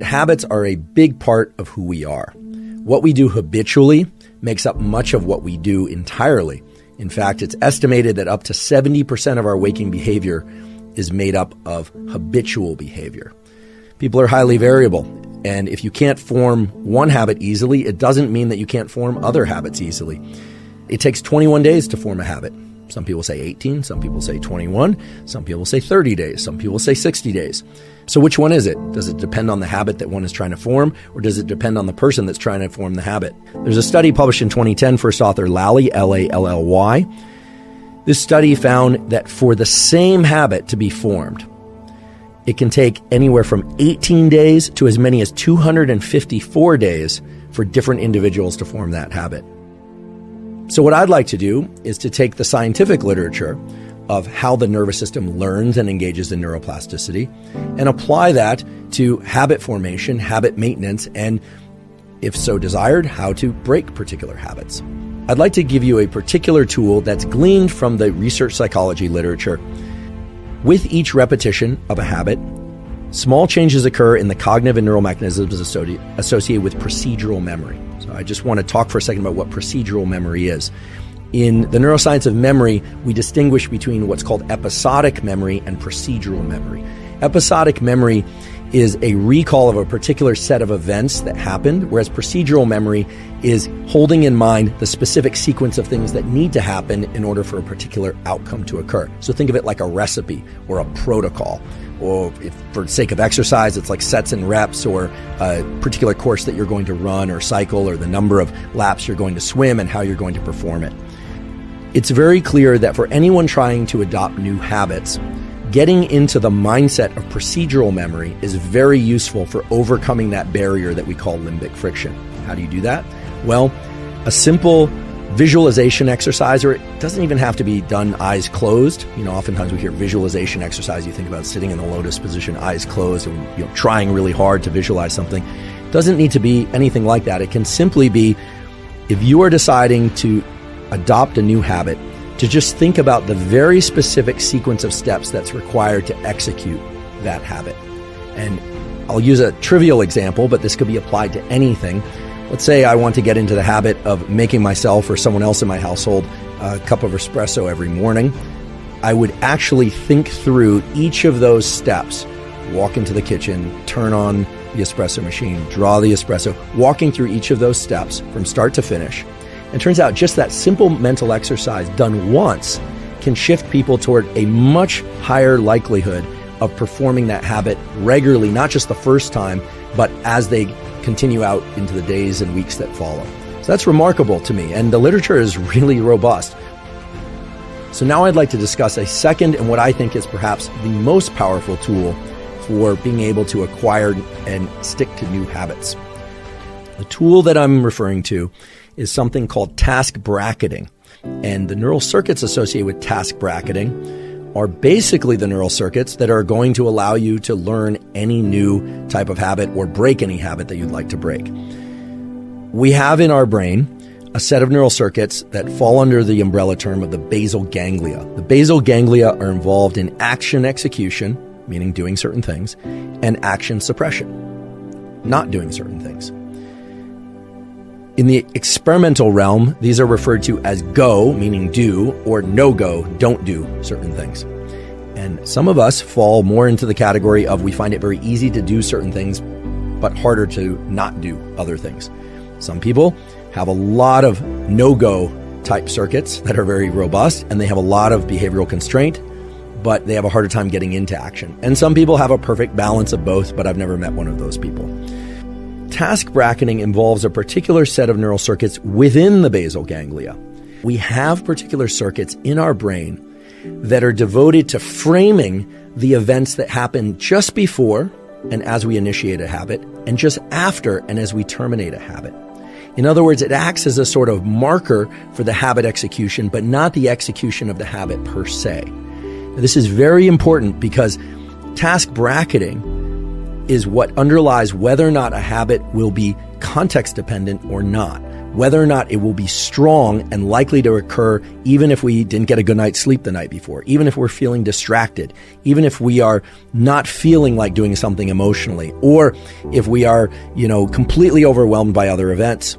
Habits are a big part of who we are. What we do habitually makes up much of what we do entirely. In fact, it's estimated that up to 70% of our waking behavior is made up of habitual behavior. People are highly variable, and if you can't form one habit easily, it doesn't mean that you can't form other habits easily. It takes 21 days to form a habit. Some people say 18, some people say 21, some people say 30 days, some people say 60 days. So which one is it? Does it depend on the habit that one is trying to form, or does it depend on the person that's trying to form the habit? There's a study published in 2010, first author Lally, L-A-L-L-Y. This study found that for the same habit to be formed, it can take anywhere from 18 days to as many as 254 days for different individuals to form that habit. So what I'd like to do is to take the scientific literature of how the nervous system learns and engages in neuroplasticity and apply that to habit formation, habit maintenance, and, if so desired, how to break particular habits. I'd like to give you a particular tool that's gleaned from the research psychology literature. With each repetition of a habit, small changes occur in the cognitive and neural mechanisms associated with procedural memory. So I just want to talk for a second about what procedural memory is. In the neuroscience of memory, we distinguish between what's called episodic memory and procedural memory. Episodic memory is a recall of a particular set of events that happened, whereas procedural memory is holding in mind the specific sequence of things that need to happen in order for a particular outcome to occur. So think of it like a recipe or a protocol. Or if for the sake of exercise, it's like sets and reps, or a particular course that you're going to run or cycle, or the number of laps you're going to swim and how you're going to perform it. It's very clear that for anyone trying to adopt new habits, getting into the mindset of procedural memory is very useful for overcoming that barrier that we call limbic friction. How do you do that? Well, a simple visualization exercise, or it doesn't even have to be done eyes closed. Oftentimes we hear visualization exercise, you think about sitting in the lotus position, eyes closed, and trying really hard to visualize something. It doesn't need to be anything like that. It can simply be, if you are deciding to adopt a new habit, to just think about the very specific sequence of steps that's required to execute that habit. And I'll use a trivial example, but this could be applied to anything. Let's say I want to get into the habit of making myself or someone else in my household a cup of espresso every morning. I would actually think through each of those steps. Walk into the kitchen, turn on the espresso machine, draw the espresso, walking through each of those steps from start to finish. And turns out just that simple mental exercise done once can shift people toward a much higher likelihood of performing that habit regularly, not just the first time, but as they continue out into the days and weeks that follow. So that's remarkable to me, and the literature is really robust. So now I'd like to discuss a second and what I think is perhaps the most powerful tool for being able to acquire and stick to new habits. The tool that I'm referring to is something called task bracketing. And the neural circuits associated with task bracketing are basically the neural circuits that are going to allow you to learn any new type of habit or break any habit that you'd like to break. We have in our brain a set of neural circuits that fall under the umbrella term of the basal ganglia. The basal ganglia are involved in action execution, meaning doing certain things, and action suppression, not doing certain things. In the experimental realm, these are referred to as go, meaning do, or no-go, don't do certain things. And some of us fall more into the category of we find it very easy to do certain things, but harder to not do other things. Some people have a lot of no-go type circuits that are very robust, and they have a lot of behavioral constraint, but they have a harder time getting into action. And some people have a perfect balance of both, but I've never met one of those people. Task bracketing involves a particular set of neural circuits within the basal ganglia. We have particular circuits in our brain that are devoted to framing the events that happen just before and as we initiate a habit, and just after and as we terminate a habit. In other words, it acts as a sort of marker for the habit execution, but not the execution of the habit per se. Now, this is very important because task bracketing is what underlies whether or not a habit will be context dependent or not. whether or not it will be strong and likely to occur even if we didn't get a good night's sleep the night before, even if we're feeling distracted, even if we are not feeling like doing something emotionally, or if we are, completely overwhelmed by other events.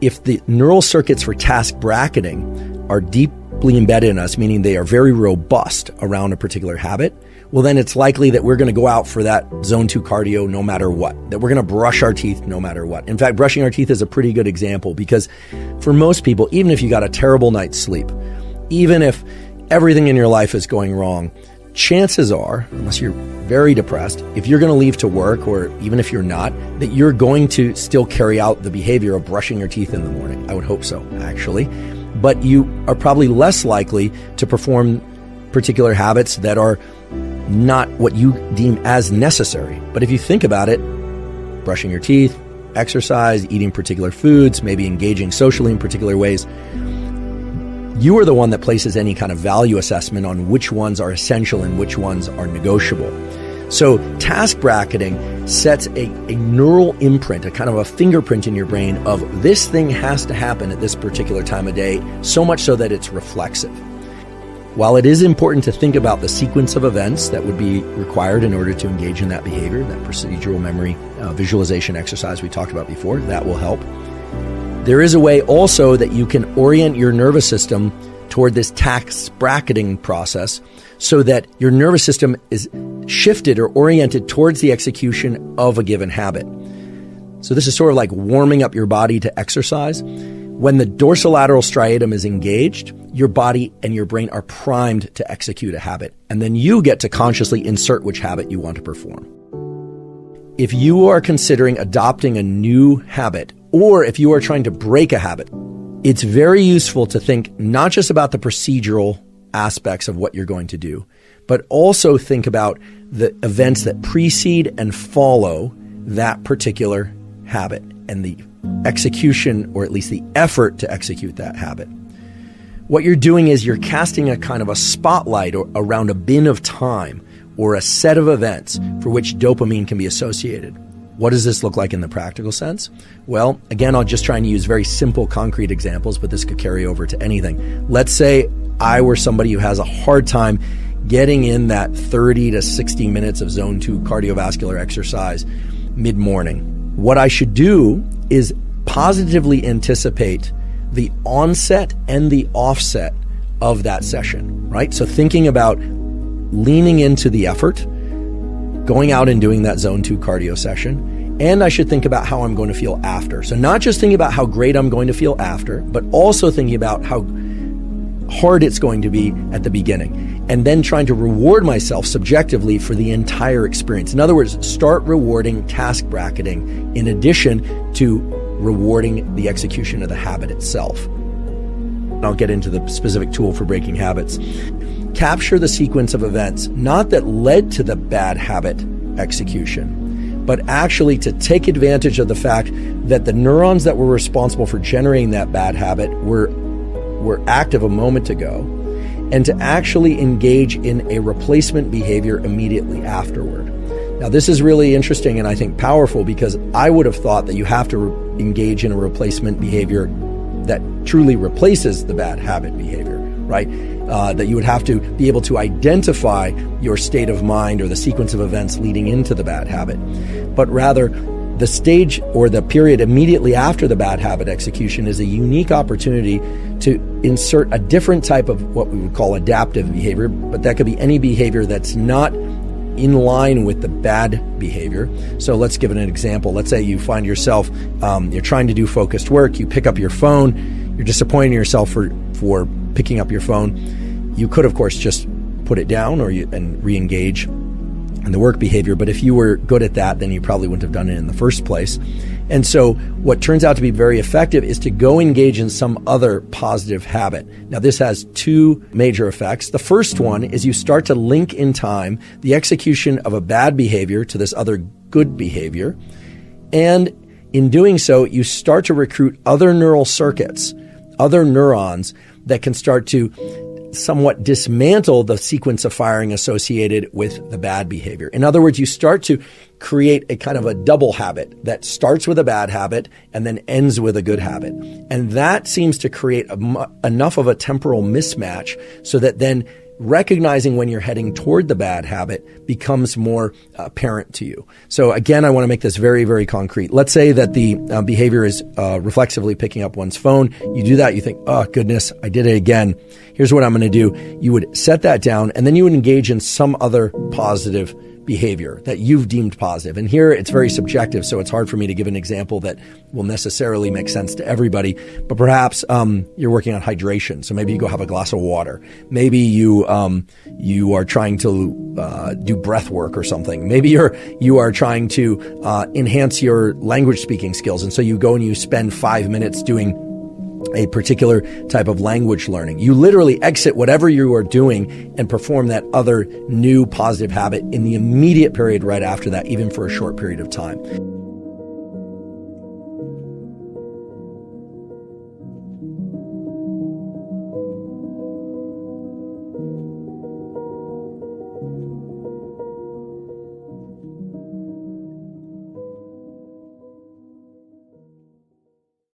If the neural circuits for task bracketing are deeply embedded in us, meaning they are very robust around a particular habit, well, then it's likely that we're going to go out for that zone 2 cardio no matter what, that we're going to brush our teeth no matter what. In fact, brushing our teeth is a pretty good example because for most people, even if you got a terrible night's sleep, even if everything in your life is going wrong, chances are, unless you're very depressed, if you're going to leave to work, or even if you're not, that you're going to still carry out the behavior of brushing your teeth in the morning. I would hope so, actually. But you are probably less likely to perform particular habits that are not what you deem as necessary. But if you think about it, brushing your teeth, exercise, eating particular foods, maybe engaging socially in particular ways, you are the one that places any kind of value assessment on which ones are essential and which ones are negotiable. So task bracketing sets a neural imprint, a kind of a fingerprint in your brain of this thing has to happen at this particular time of day, so much so that it's reflexive. While it is important to think about the sequence of events that would be required in order to engage in that behavior, that procedural memory visualization exercise we talked about before, that will help. There is a way also that you can orient your nervous system toward this task bracketing process so that your nervous system is shifted or oriented towards the execution of a given habit. So this is sort of like warming up your body to exercise. When the dorsolateral striatum is engaged, your body and your brain are primed to execute a habit, and then you get to consciously insert which habit you want to perform. If you are considering adopting a new habit, or if you are trying to break a habit, it's very useful to think not just about the procedural aspects of what you're going to do, but also think about the events that precede and follow that particular habit and the execution, or at least the effort to execute that habit. What you're doing is you're casting a kind of a spotlight around a bin of time or a set of events for which dopamine can be associated. What does this look like in the practical sense? Well, again, I'll just try and use very simple, concrete examples, but this could carry over to anything. Let's say I were somebody who has a hard time getting in that 30 to 60 minutes of zone 2 cardiovascular exercise mid-morning. What I should do is positively anticipate the onset and the offset of that session, right? So thinking about leaning into the effort, going out and doing that zone 2 cardio session, and I should think about how I'm going to feel after. So not just thinking about how great I'm going to feel after, but also thinking about how hard it's going to be at the beginning, and then trying to reward myself subjectively for the entire experience. In other words, start rewarding task bracketing in addition to rewarding the execution of the habit itself. I'll get into the specific tool for breaking habits. Capture the sequence of events, not that led to the bad habit execution, but actually to take advantage of the fact that the neurons that were responsible for generating that bad habit were active a moment ago, and to actually engage in a replacement behavior immediately afterward. Now, this is really interesting and I think powerful, because I would have thought that you have to engage in a replacement behavior that truly replaces the bad habit behavior, right? That you would have to be able to identify your state of mind or the sequence of events leading into the bad habit, but rather the stage or the period immediately after the bad habit execution is a unique opportunity to insert a different type of what we would call adaptive behavior, but that could be any behavior that's not in line with the bad behavior. So let's give it an example. Let's say you find yourself, you're trying to do focused work, you pick up your phone, you're disappointing yourself for picking up your phone. You could, of course, just put it down and re-engage in the work behavior. But if you were good at that, then you probably wouldn't have done it in the first place. And so what turns out to be very effective is to go engage in some other positive habit. Now, this has two major effects. The first one is you start to link in time the execution of a bad behavior to this other good behavior. And in doing so, you start to recruit other neural circuits, other neurons that can start to somewhat dismantle the sequence of firing associated with the bad behavior. In other words, you start to create a kind of a double habit that starts with a bad habit and then ends with a good habit. And that seems to create enough of a temporal mismatch so that then recognizing when you're heading toward the bad habit becomes more apparent to you. So again, I want to make this very, very concrete. Let's say that the behavior is reflexively picking up one's phone. You do that, you think, oh goodness, I did it again. Here's what I'm going to do. You would set that down and then you would engage in some other positive behavior that you've deemed positive. And here it's very subjective, so it's hard for me to give an example that will necessarily make sense to everybody. But perhaps you're working on hydration, so maybe you go have a glass of water. Maybe you are trying to do breath work or something. Maybe you are trying to enhance your language speaking skills, and so you go and you spend 5 minutes doing a particular type of language learning. You literally exit whatever you are doing and perform that other new positive habit in the immediate period right after that, even for a short period of time.